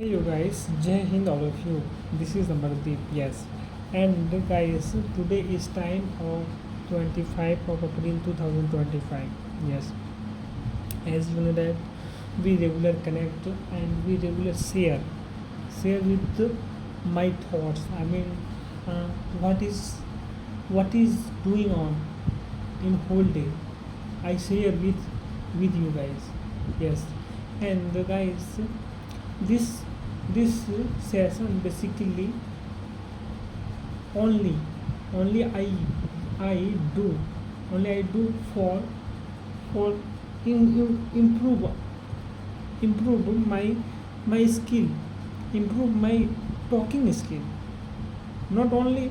Hey you guys, Jai Hind all of you. This is Amardeep, yes. And guys, today is time of 25 of April 2025. Yes, as you know that we regular connect and we regular share with my thoughts. Uh, what is what is doing on in whole day. I share with you guys. Yes, and guys, this this session basically only only I do only I do for improve my skill, improve my talking skill, not only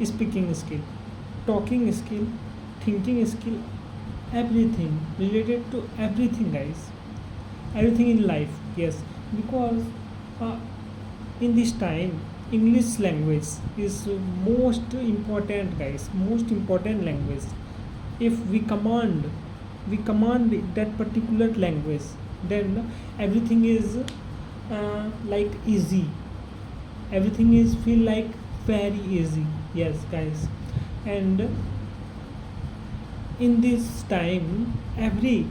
speaking skill, talking skill, thinking skill, everything related to everything, guys, everything in life. Yes, because uh, in this time English language is most important, guys, most important language. If we command that particular language, then everything is like easy, everything is feel like very easy. Yes, guys. And in this time, every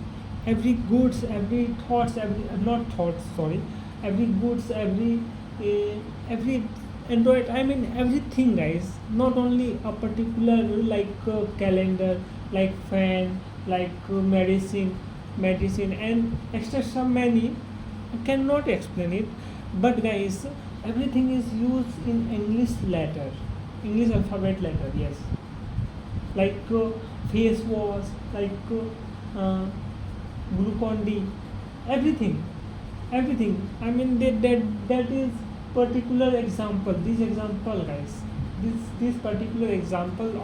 goods, every thoughts, every not thoughts, sorry, every goods, every android, I mean everything, guys, not only a particular like calendar, like fan, like medicine and extra so many, I cannot explain it. But guys, everything is used in English letter, English alphabet letter. Yes, like face wash, like glucon D, everything, everything. I mean that is particular example. This example, guys, this particular examples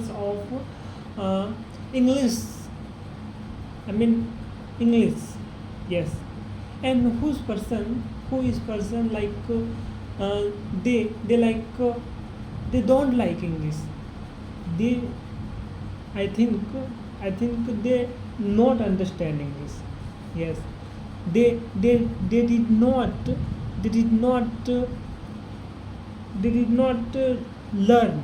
of English. I mean English. Yes, and who is person like they like they don't like English. They, I think I think they not understanding this. Yes, they did not they did not learn,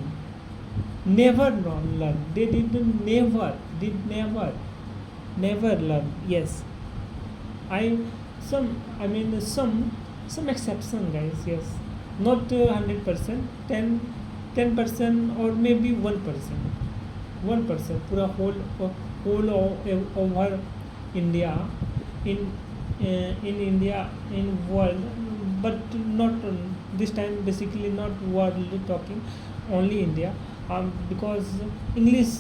never learn. They did never learn. Yes, I I mean some exception, guys. Yes, not 100%, 10% or maybe 1%, पूरा whole over India, in in India, in world, but not this time, basically not world talking, only India. Because English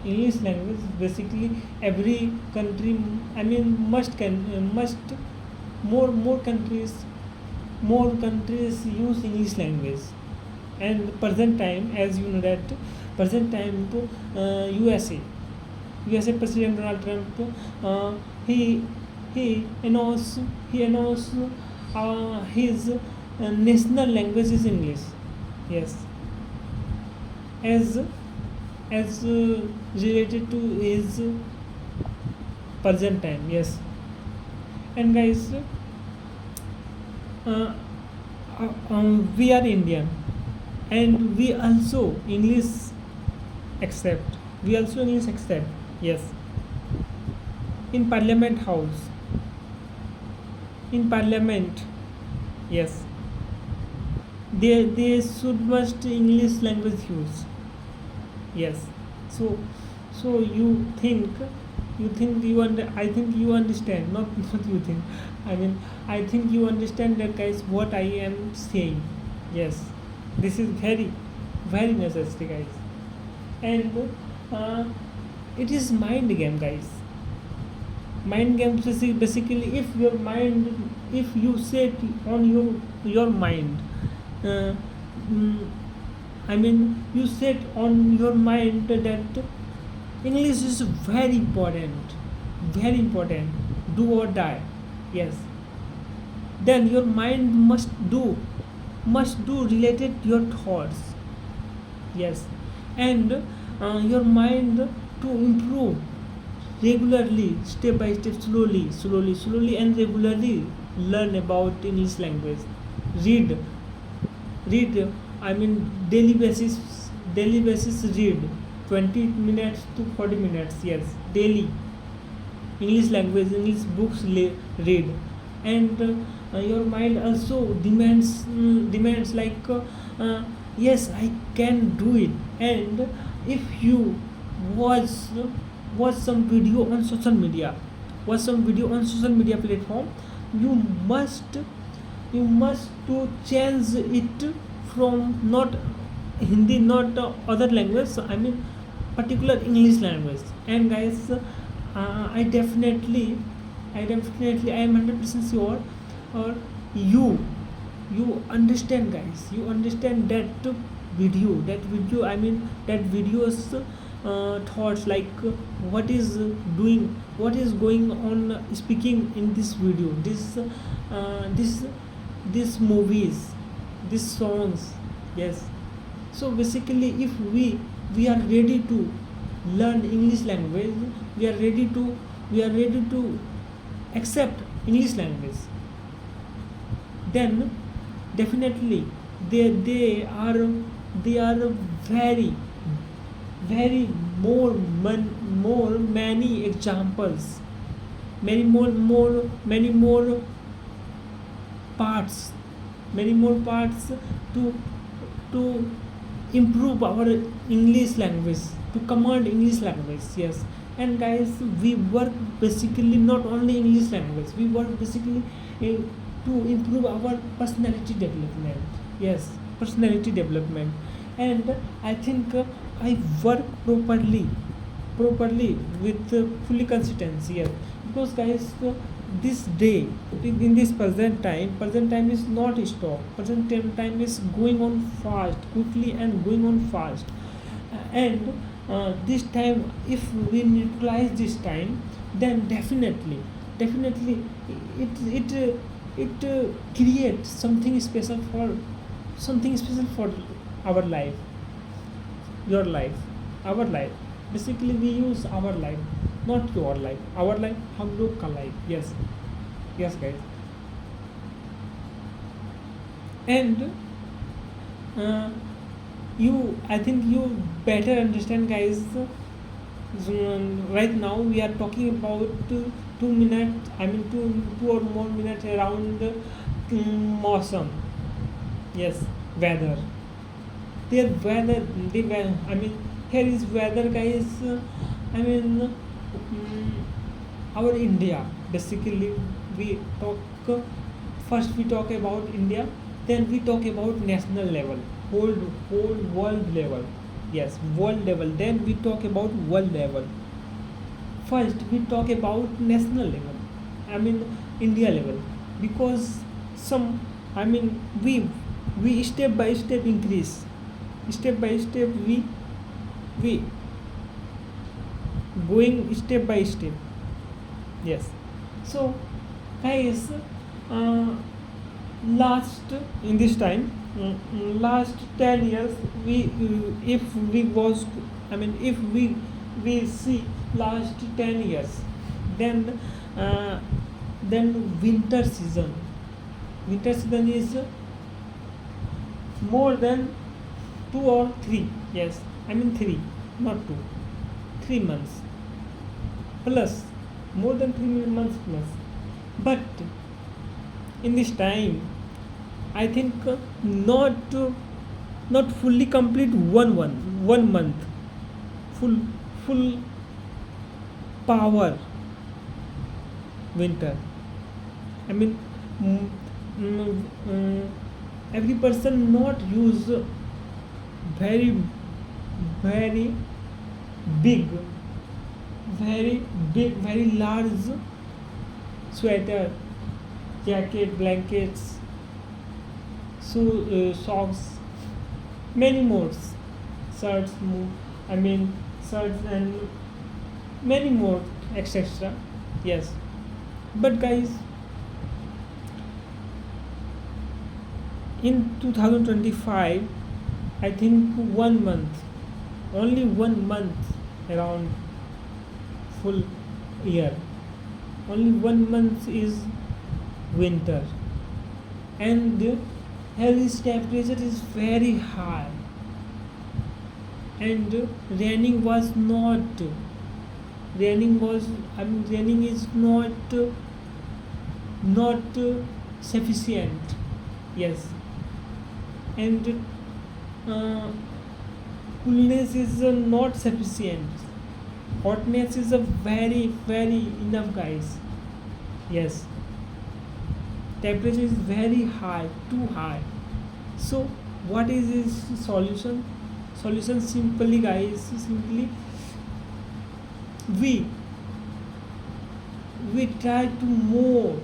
English language basically every country, I mean must more countries use English language. And present time, as you know that present time, USA President Donald Trump, he announced his national language is English. Yes, as related to his present time. Yes, and guys, we are Indian, and accept we also English accept. Yes, in parliament. Yes, they should must English language use. Yes, so I think you understand, not you think, I mean I think you understand that, guys, what I am saying. Yes, this is very necessary, guys. And uh, it is mind game, guys. Mind games basically, if you set on your mind, uh, mm, I mean you set on your mind that English is very important, do or die. Yes, then your mind must do related your thoughts. Yes, and your mind to improve regularly, step by step, slowly and regularly. learn about English language. Read, read. I mean, daily basis read 20 minutes to 40 minutes. Yes, daily English language, English books read, and your mind also demands like yes, I can do it. And if you watch watch some video on social media, platform, you must to change it from not Hindi, not other language. I mean, particular English language. And guys, I definitely, I am 100% sure, or you understand, guys. You understand that video. I mean, that videos thoughts like what is going on speaking in this video, this movies, these songs. Yes. So basically, if we are ready to learn English language, we are ready to accept English language, then definitely they are very very more many examples, many more parts, to to improve our English language, to command English language. Yes. And guys, we work basically not only English language, we work basically to improve our personality development. Yes, personality development. And I think I work properly with fully consistency. Yes. Because guys, this day, in this present time is not stop. Time is going on fast, quickly, and going on fast. And this time, if we utilize this time, then definitely it creates something special for our life, your life, our life. Basically, we use our life, not your life. Our life, हम लोग का life. Yes. Yes, guys. And uh, I think you better understand, guys. Right now we are talking about 2 minutes, I mean, two or more minutes around Mausam. Yes, weather. Their weather, I mean, here is weather, guys. I mean, our India. Basically, we talk first. We talk about India, then we talk about national level, whole world level. Yes, world level. Then we talk about world level. First, we talk about national level. I mean, India level, because some. I mean, we step by step increase. Step by step, we going step by step. Yes. So, guys, uh, last in this time, last 10 years, we if we was I mean, if we see last 10 years, then uh, winter season is more than 2 or 3. Yes, I mean 3, not 2, 3 months plus, more than 3 months plus. But in this time, I think not fully complete one month, full power winter. I mean, mm, every person not use very very big very large sweater, jacket, blankets, socks, many more shirts, I mean shirts, and many more, etc. Yes. But guys, in 2025, I think only 1 month around full year, only 1 month is winter, and Hell's temperature is very high, and raining was raining is not sufficient. Yes, and uh, coolness is not sufficient. Hotness is a very enough, guys. Yes, temperature is very high, too high. So what is this solution? Solution simply, guys, simply we try to mow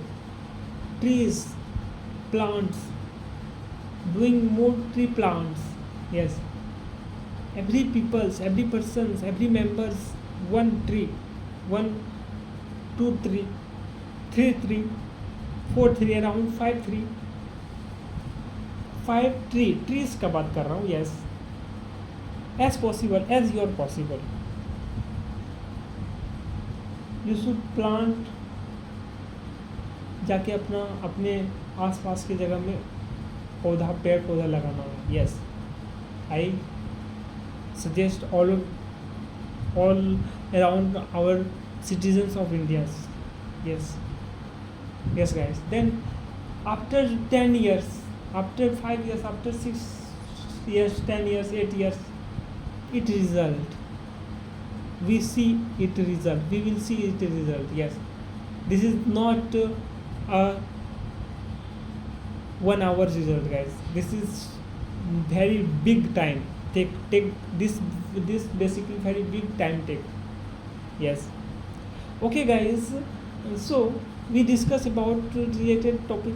trees, plants, doing more tree plants. Yes, every persons, every members, one tree, one, two, three, three, four, three, around five trees का बात कर रहा हूँ. Yes, as possible as you're possible, you should plant. जाके अपने आसपास की जगह में पेड़ पौधा लगाना है. Yes, I suggest all around our citizens of India. Yes guys. Then after 10 years, after 5 years, after 6 years, 10 years, 8 years, it result, we see it result, we will see it result. Yes, this is not a 1 hour result, guys. This is very big time take this basically very big time take. Yes, okay guys, so we discuss about related topic,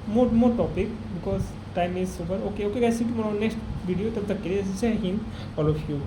more topic, because time is over. Okay guys, see you tomorrow next video. तब तक के लिए जय Hind all of you.